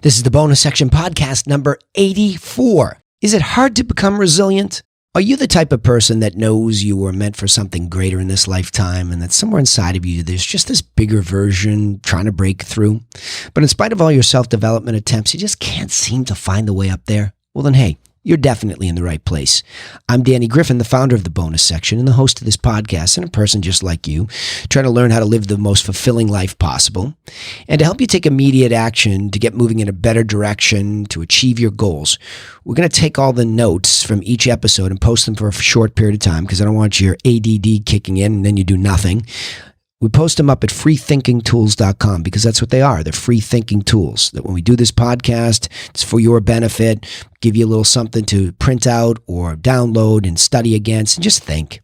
This is the bonus section podcast number 84. Is it hard to become resilient? Are you the type of person that knows you were meant for something greater in this lifetime and that somewhere inside of you there's just this bigger version trying to break through? But in spite of all your self-development attempts, you just can't seem to find the way up there? Well then, hey, you're definitely in the right place. I'm Danny Griffin, the founder of the bonus section and the host of this podcast, and a person just like you, trying to learn how to live the most fulfilling life possible. And to help you take immediate action to get moving in a better direction to achieve your goals, we're going to take all the notes from each episode and post them for a short period of time because I don't want your ADD kicking in and then you do nothing. We post them up at freethinkingtools.com because that's what they are. They're free thinking tools that when we do this podcast, it's for your benefit, give you a little something to print out or download and study against and just think.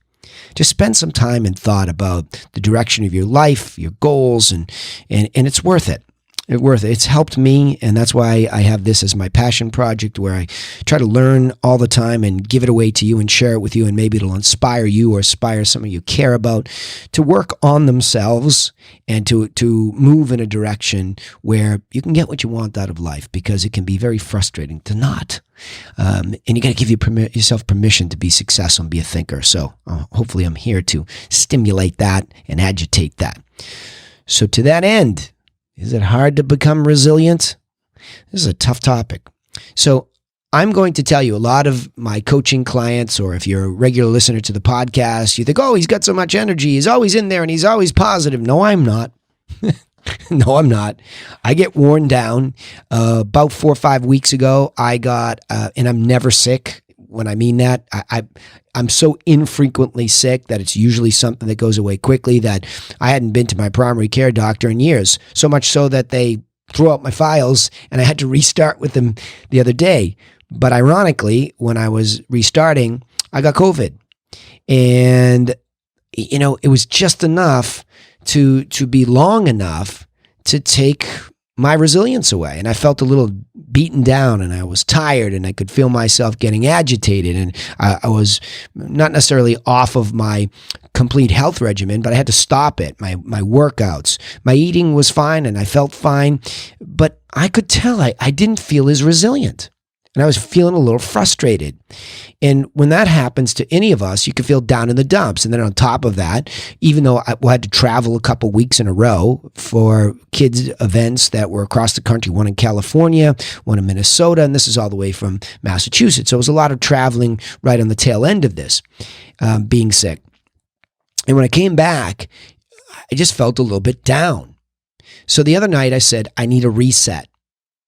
Just spend some time and thought about the direction of your life, your goals, and it's worth it. It's worth it. It's helped me, and that's why I have this as my passion project where I try to learn all the time and give it away to you and share it with you, and maybe it'll inspire you or inspire someone you care about to work on themselves and to move in a direction where you can get what you want out of life, because it can be very frustrating to not. And you got to give yourself permission to be successful and be a thinker. So hopefully I'm here to stimulate that and agitate that. So to that end, is it hard to become resilient? This is a tough topic. So I'm going to tell you, a lot of my coaching clients, or if you're a regular listener to the podcast, you think, oh, he's got so much energy. He's always in there and he's always positive. No, I'm not. No, I'm not. I get worn down. About 4 or 5 weeks ago, I got, and I'm never sick. When I mean that, I'm so infrequently sick that it's usually something that goes away quickly that I hadn't been to my primary care doctor in years. So much so that they threw out my files and I had to restart with them the other day. But ironically, when I was restarting, I got COVID. And, you know, it was just enough to be long enough to take my resilience away. And I felt a little beaten down and I was tired and I could feel myself getting agitated. And I was not necessarily off of my complete health regimen, but I had to stop it. My workouts, my eating was fine and I felt fine, but I could tell I didn't feel as resilient. And I was feeling a little frustrated. And when that happens to any of us, you can feel down in the dumps. And then on top of that, even though I had to travel a couple weeks in a row for kids' events that were across the country, one in California, one in Minnesota, and this is all the way from Massachusetts. So it was a lot of traveling right on the tail end of this, being sick. And when I came back, I just felt a little bit down. So the other night I said, I need a reset.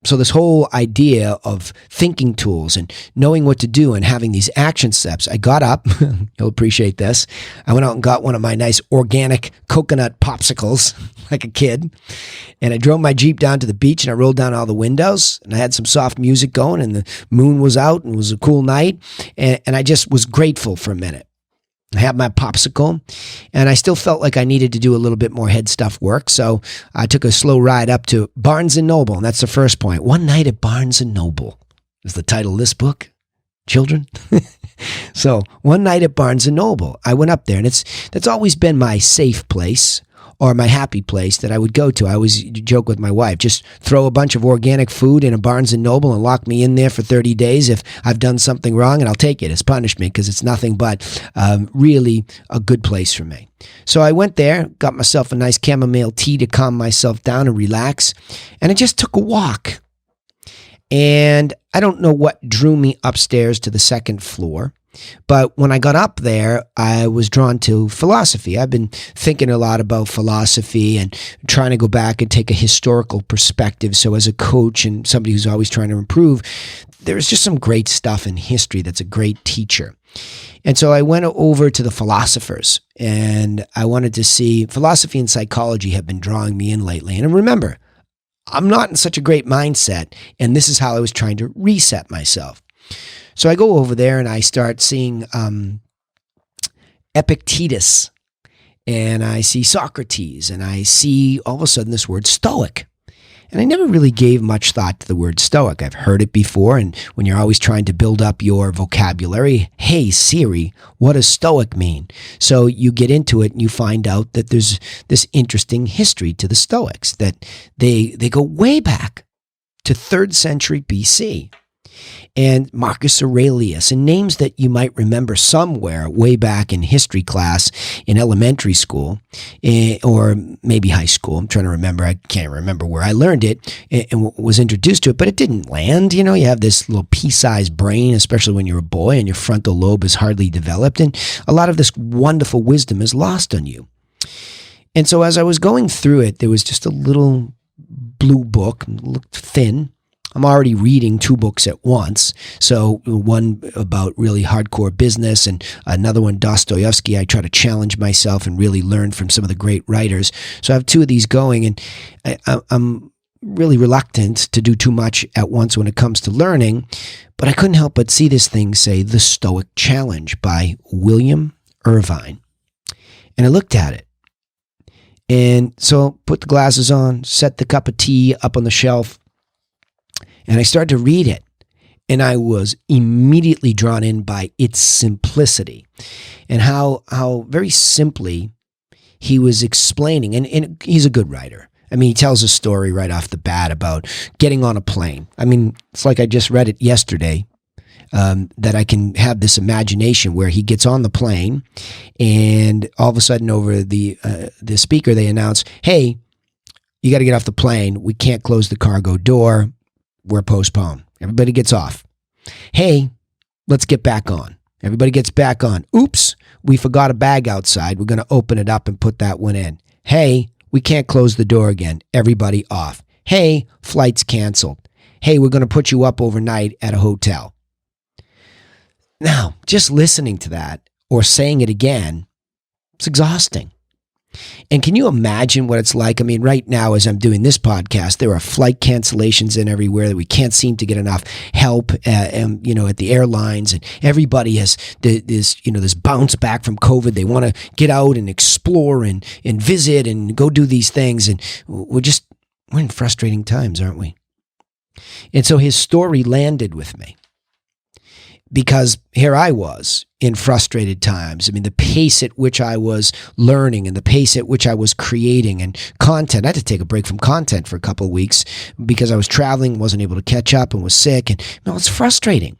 So this whole idea of thinking tools and knowing what to do and having these action steps, I got up, you'll appreciate this, I went out and got one of my nice organic coconut popsicles like a kid, and I drove my Jeep down to the beach and I rolled down all the windows and I had some soft music going and the moon was out and it was a cool night, and I just was grateful for a minute. I had my popsicle, and I still felt like I needed to do a little bit more head stuff work, so I took a slow ride up to Barnes & Noble, and that's the first point. One Night at Barnes & Noble is the title of this book, children. So, One Night at Barnes & Noble. I went up there, and that's always been my safe place, or my happy place that I would go to. I always joke with my wife, just throw a bunch of organic food in a Barnes & Noble and lock me in there for 30 days if I've done something wrong, and I'll take it as punishment because it's nothing but really a good place for me. So I went there, got myself a nice chamomile tea to calm myself down and relax, and I just took a walk. And I don't know what drew me upstairs to the second floor, but when I got up there, I was drawn to philosophy. I've been thinking a lot about philosophy and trying to go back and take a historical perspective. So as a coach and somebody who's always trying to improve, there's just some great stuff in history that's a great teacher. And so I went over to the philosophers, and I wanted to see, philosophy and psychology have been drawing me in lately. And remember, I'm not in such a great mindset, and this is how I was trying to reset myself. So I go over there and I start seeing Epictetus, and I see Socrates, and I see all of a sudden this word Stoic. And I never really gave much thought to the word Stoic. I've heard it before, and when you're always trying to build up your vocabulary, hey Siri, what does Stoic mean? So you get into it and you find out that there's this interesting history to the Stoics, that they go way back to 3rd century BC. And Marcus Aurelius, and names that you might remember somewhere way back in history class in elementary school, or maybe high school. I'm trying to remember. I can't remember where I learned it and was introduced to it, but it didn't land. You know, you have this little pea-sized brain, especially when you're a boy, and your frontal lobe is hardly developed, and a lot of this wonderful wisdom is lost on you. And so as I was going through it, there was just a little blue book, it looked thin. I'm already reading 2 books at once. So one about really hardcore business and another one, Dostoevsky. I try to challenge myself and really learn from some of the great writers. So I have 2 of these going, and I'm really reluctant to do too much at once when it comes to learning. But I couldn't help but see this thing say The Stoic Challenge by William Irvine. And I looked at it. And so put the glasses on, set the cup of tea up on the shelf, and I started to read it, and I was immediately drawn in by its simplicity and how very simply he was explaining, and he's a good writer. I mean, he tells a story right off the bat about getting on a plane. I mean, it's like I just read it yesterday, that I can have this imagination where he gets on the plane, and all of a sudden over the speaker, they announce, hey, you got to get off the plane. We can't close the cargo door. We're postponed. Everybody gets off. Hey, let's get back on. Everybody gets back on. Oops, we forgot a bag outside. We're going to open it up and put that one in. Hey, we can't close the door again. Everybody off. Hey, flight's canceled. Hey, we're going to put you up overnight at a hotel. Now, just listening to that or saying it again, it's exhausting. And can you imagine what it's like? I mean, right now, as I'm doing this podcast, there are flight cancellations in everywhere that we can't seem to get enough help, at the airlines, and everybody has this bounce back from COVID. They want to get out and explore and visit and go do these things. And we're in frustrating times, aren't we? And so his story landed with me. Because here I was in frustrated times. I mean, the pace at which I was learning and the pace at which I was creating and content. I had to take a break from content for a couple of weeks because I was traveling, wasn't able to catch up, and was sick. And it's frustrating.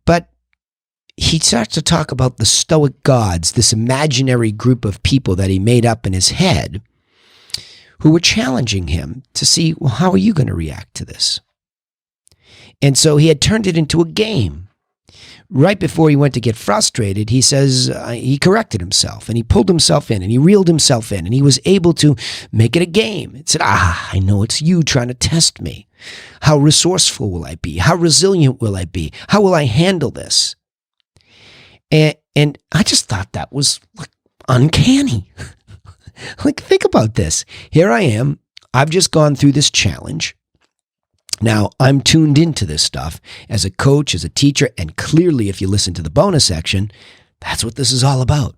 But he starts to talk about the Stoic Gods, this imaginary group of people that he made up in his head who were challenging him to see, well, how are you going to react to this? And so he had turned it into a game. Right before he went to get frustrated, he says he corrected himself, and he pulled himself in, and he reeled himself in, and he was able to make it a game. It said, I know it's you trying to test me. How resourceful will I be? How resilient will I be? How will I handle this? And I just thought that was uncanny. Think about this. Here I am. I've just gone through this challenge. Now, I'm tuned into this stuff as a coach, as a teacher, and clearly, if you listen to the bonus section, that's what this is all about.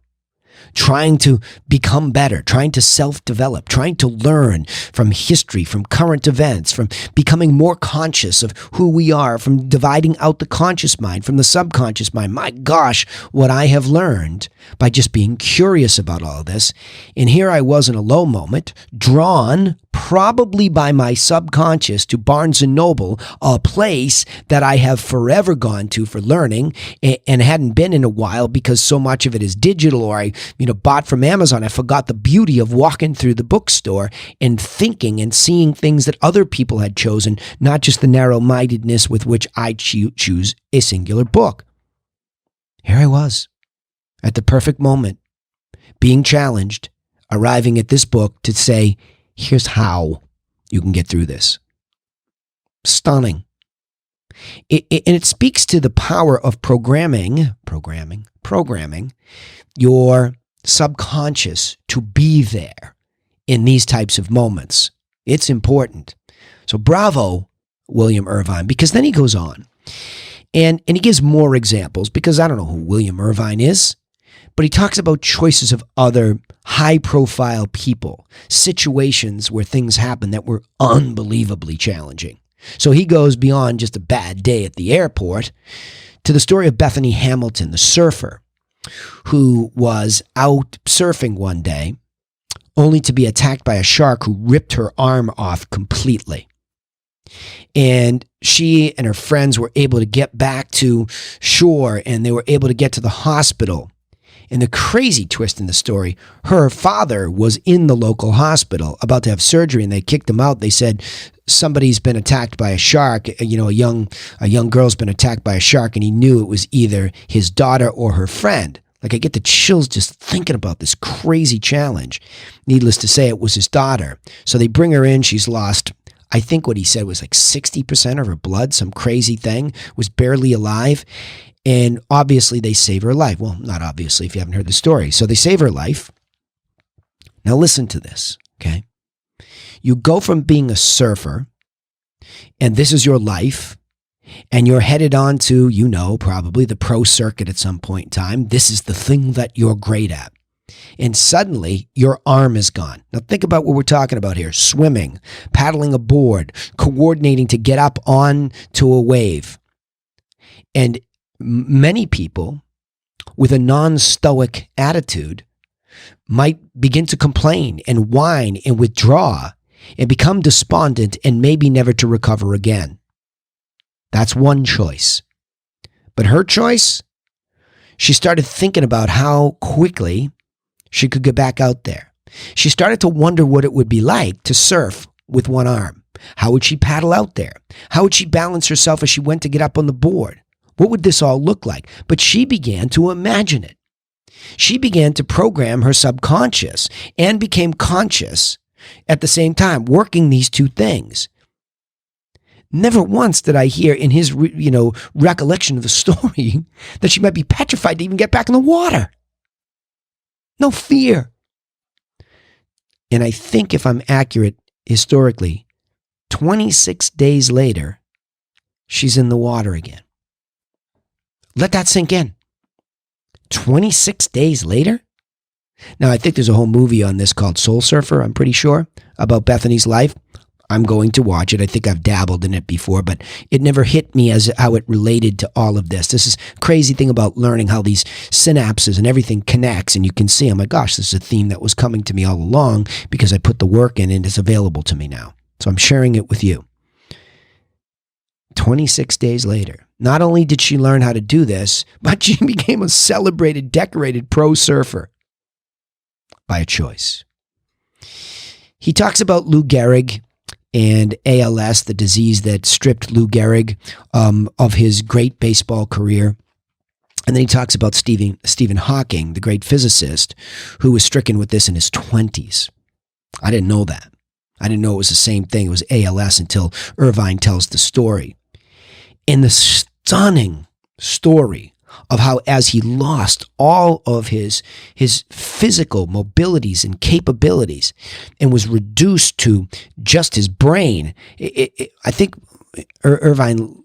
Trying to become better, trying to self-develop, trying to learn from history, from current events, from becoming more conscious of who we are, from dividing out the conscious mind from the subconscious mind. My gosh, what I have learned by just being curious about all of this. And here I was in a low moment, drawn probably by my subconscious to Barnes & Noble, a place that I have forever gone to for learning and hadn't been in a while because so much of it is digital, or I bought from Amazon. I forgot the beauty of walking through the bookstore and thinking and seeing things that other people had chosen, not just the narrow-mindedness with which I choose a singular book. Here I was, at the perfect moment, being challenged, arriving at this book to say, here's how you can get through this. Stunning. And it speaks to the power of programming your subconscious to be there in these types of moments. It's important. So bravo, William Irvine, because then he goes on and he gives more examples, because I don't know who William Irvine is, but he talks about choices of other high-profile people, situations where things happen that were unbelievably challenging. So he goes beyond just a bad day at the airport to the story of Bethany Hamilton, the surfer, who was out surfing one day only to be attacked by a shark who ripped her arm off completely. And she and her friends were able to get back to shore, and they were able to get to the hospital. And the crazy twist in the story, her father was in the local hospital about to have surgery, and they kicked him out. They said somebody's been attacked by a shark. A young girl's been attacked by a shark, and he knew it was either his daughter or her friend. Like, I get the chills just thinking about this crazy challenge. Needless to say, it was his daughter. So they bring her in. She's lost, I think what he said was like 60% of her blood, some crazy thing, was barely alive. And obviously they save her life. Well, not obviously if you haven't heard the story. So they save her life. Now listen to this, okay? You go from being a surfer, and this is your life, and you're headed on to, probably the pro circuit at some point in time. This is the thing that you're great at. And suddenly your arm is gone. Now think about what we're talking about here. Swimming, paddling a board, coordinating to get up onto a wave. And many people with a non-stoic attitude might begin to complain and whine and withdraw and become despondent and maybe never to recover again. That's one choice. But her choice, she started thinking about how quickly she could get back out there. She started to wonder what it would be like to surf with one arm. How would she paddle out there? How would she balance herself as she went to get up on the board? What would this all look like? But she began to imagine it. She began to program her subconscious and became conscious at the same time, working these two things. Never once did I hear in his, recollection of the story that she might be petrified to even get back in the water. No fear. And I think if I'm accurate historically, 26 days later, she's in the water again. Let that sink in. 26 days later? Now, I think there's a whole movie on this called Soul Surfer, I'm pretty sure, about Bethany's life. I'm going to watch it. I think I've dabbled in it before, but it never hit me as how it related to all of this. This is a crazy thing about learning how these synapses and everything connects, and you can see, oh my gosh, this is a theme that was coming to me all along because I put the work in and it's available to me now. So I'm sharing it with you. 26 days later, not only did she learn how to do this, but she became a celebrated, decorated pro surfer by a choice. He talks about Lou Gehrig and ALS, the disease that stripped Lou Gehrig of his great baseball career. And then he talks about Stephen Hawking, the great physicist, who was stricken with this in his 20s. I didn't know that. I didn't know it was the same thing. It was ALS until Irvine tells the story. And the stunning story of how as he lost all of his physical mobilities and capabilities and was reduced to just his brain, I think Irvine,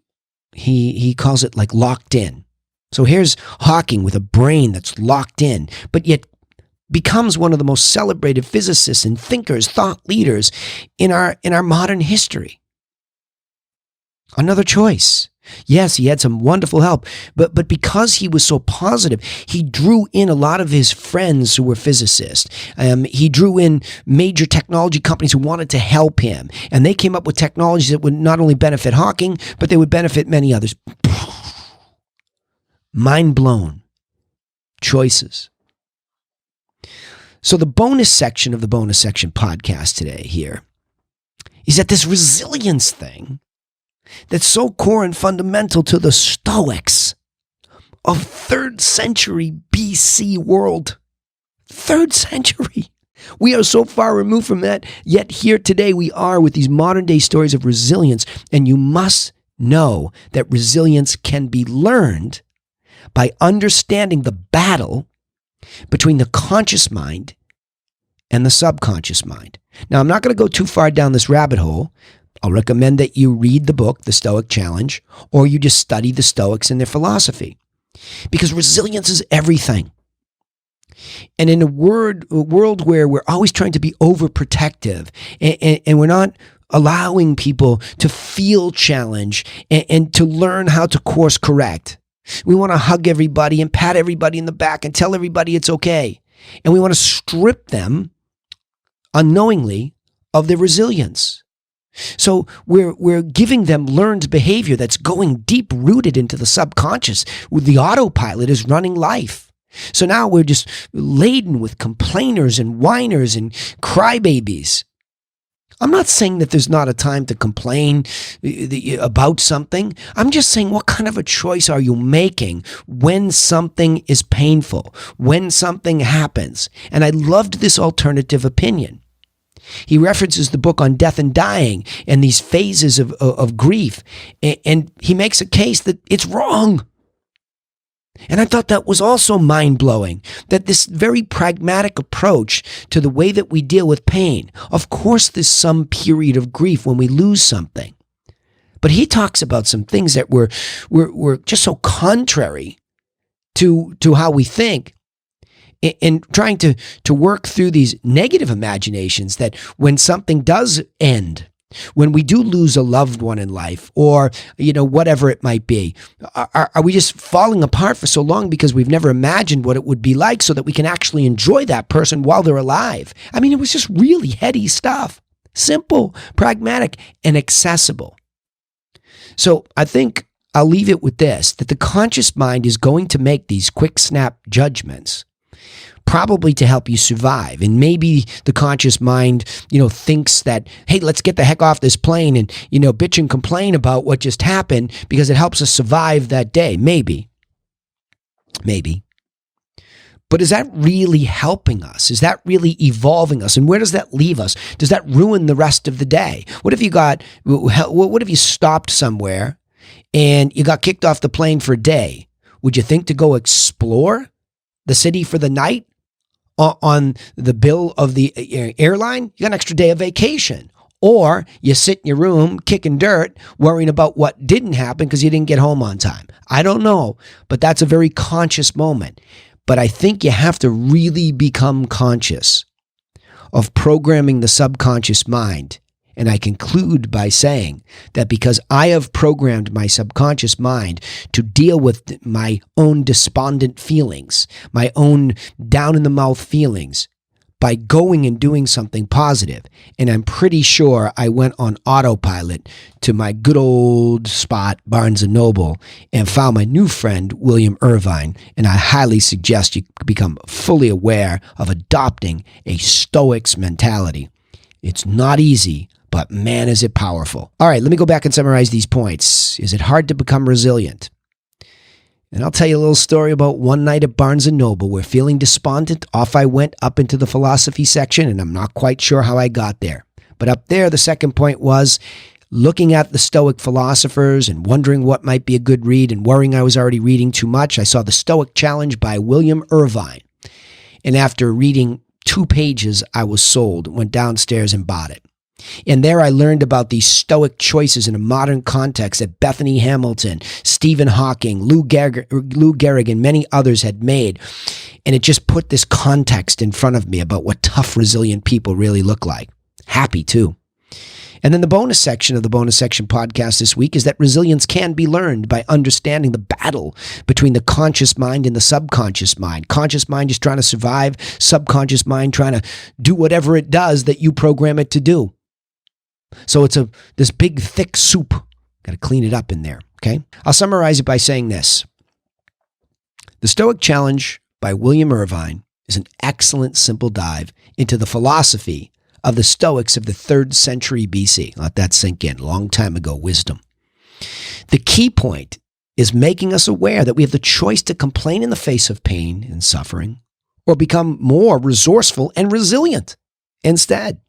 he calls it like locked in. So here's Hawking with a brain that's locked in, but yet becomes one of the most celebrated physicists and thinkers, thought leaders in our modern history. Another choice. Yes, he had some wonderful help, but because he was so positive, he drew in a lot of his friends who were physicists. He drew in major technology companies who wanted to help him, and they came up with technologies that would not only benefit Hawking, but they would benefit many others. Mind blown. Choices. So the bonus section of the bonus section podcast today here is that this resilience thing that's so core and fundamental to the Stoics of 3rd century BC world. 3rd century. We are so far removed from that, yet here today we are with these modern day stories of resilience. And you must know that resilience can be learned by understanding the battle between the conscious mind and the subconscious mind. Now, I'm not going to go too far down this rabbit hole. I'll recommend that you read the book, The Stoic Challenge, or you just study the Stoics and their philosophy. Because resilience is everything. And in a world where we're always trying to be overprotective and we're not allowing people to feel challenge and to learn how to course correct. We want to hug everybody and pat everybody in the back and tell everybody it's okay. And we want to strip them unknowingly of their resilience. So we're giving them learned behavior that's going deep rooted into the subconscious. The autopilot is running life. So now we're just laden with complainers and whiners and crybabies. I'm not saying that there's not a time to complain about something. I'm just saying, what kind of a choice are you making when something is painful, when something happens? And I loved this alternative opinion. He references the book on death and dying and these phases of grief. And he makes a case that it's wrong. And I thought that was also mind-blowing, that this very pragmatic approach to the way that we deal with pain. Of course, there's some period of grief when we lose something. But he talks about some things that were just so contrary to how we think, and trying to work through these negative imaginations that when something does end, when we do lose a loved one in life, or, whatever it might be, are we just falling apart for so long because we've never imagined what it would be like so that we can actually enjoy that person while they're alive? I mean, it was just really heady stuff. Simple, pragmatic, and accessible. So I think I'll leave it with this, that the conscious mind is going to make these quick snap judgments, probably to help you survive. And maybe the conscious mind, thinks that, hey, let's get the heck off this plane and, bitch and complain about what just happened because it helps us survive that day. Maybe. But is that really helping us? Is that really evolving us? And where does that leave us? Does that ruin the rest of the day? What if you stopped somewhere and you got kicked off the plane for a day? Would you think to go explore the city for the night on the bill of the airline? You got an extra day of vacation. Or you sit in your room kicking dirt, worrying about what didn't happen because you didn't get home on time. I don't know, but that's a very conscious moment. But I think you have to really become conscious of programming the subconscious mind. And I conclude by saying that because I have programmed my subconscious mind to deal with my own despondent feelings, my own down-in-the-mouth feelings, by going and doing something positive. And I'm pretty sure I went on autopilot to my good old spot, Barnes & Noble, and found my new friend, William Irvine. And I highly suggest you become fully aware of adopting a Stoics mentality. It's not easy, but man, is it powerful. All right, let me go back and summarize these points. Is it hard to become resilient? And I'll tell you a little story about one night at Barnes & Noble where, feeling despondent, off I went up into the philosophy section, and I'm not quite sure how I got there. But up there, the second point was looking at the Stoic philosophers and wondering what might be a good read and worrying I was already reading too much. I saw the Stoic Challenge by William Irvine. And after reading 2 pages, I was sold, went downstairs and bought it. And there I learned about these Stoic choices in a modern context that Bethany Hamilton, Stephen Hawking, Lou Gehrig, and many others had made. And it just put this context in front of me about what tough, resilient people really look like. Happy, too. And then the bonus section of the Bonus Section podcast this week is that resilience can be learned by understanding the battle between the conscious mind and the subconscious mind. Conscious mind is trying to survive, subconscious mind trying to do whatever it does that you program it to do. So it's this big, thick soup. Got to clean it up in there, okay? I'll summarize it by saying this. The Stoic Challenge by William Irvine is an excellent, simple dive into the philosophy of the Stoics of the 3rd century BC. Let that sink in. Long time ago, wisdom. The key point is making us aware that we have the choice to complain in the face of pain and suffering, or become more resourceful and resilient instead.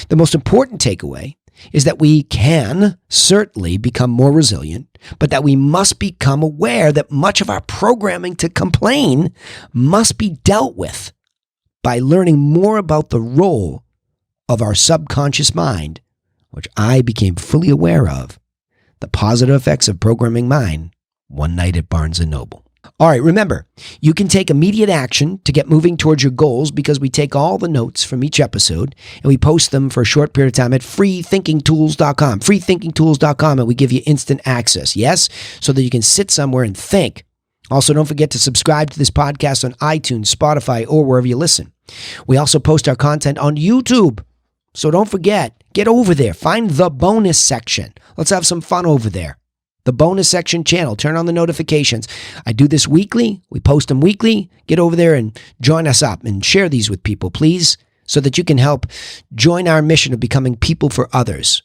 The most important takeaway is that we can certainly become more resilient, but that we must become aware that much of our programming to complain must be dealt with by learning more about the role of our subconscious mind, which I became fully aware of, the positive effects of programming mine one night at Barnes & Noble. All right, remember, you can take immediate action to get moving towards your goals because we take all the notes from each episode and we post them for a short period of time at freethinkingtools.com, freethinkingtools.com, and we give you instant access, yes, so that you can sit somewhere and think. Also, don't forget to subscribe to this podcast on iTunes, Spotify, or wherever you listen. We also post our content on YouTube, so don't forget, Get over there. Find the bonus section. Let's have some fun over there. The bonus section channel. Turn on the notifications. I do this weekly. We post them weekly. Get over there and join us up and share these with people, please, so that you can help join our mission of becoming people for others,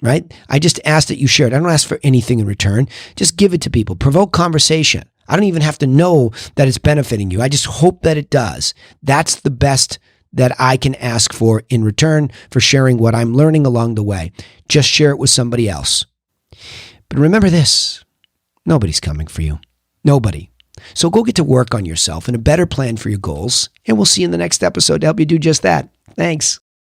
right? I just ask that you share it. I don't ask for anything in return. Just give it to people. Provoke conversation. I don't even have to know that it's benefiting you. I just hope that it does. That's the best that I can ask for in return for sharing what I'm learning along the way. Just share it with somebody else. But remember this, nobody's coming for you. Nobody. So go get to work on yourself and a better plan for your goals, and we'll see you in the next episode to help you do just that. Thanks.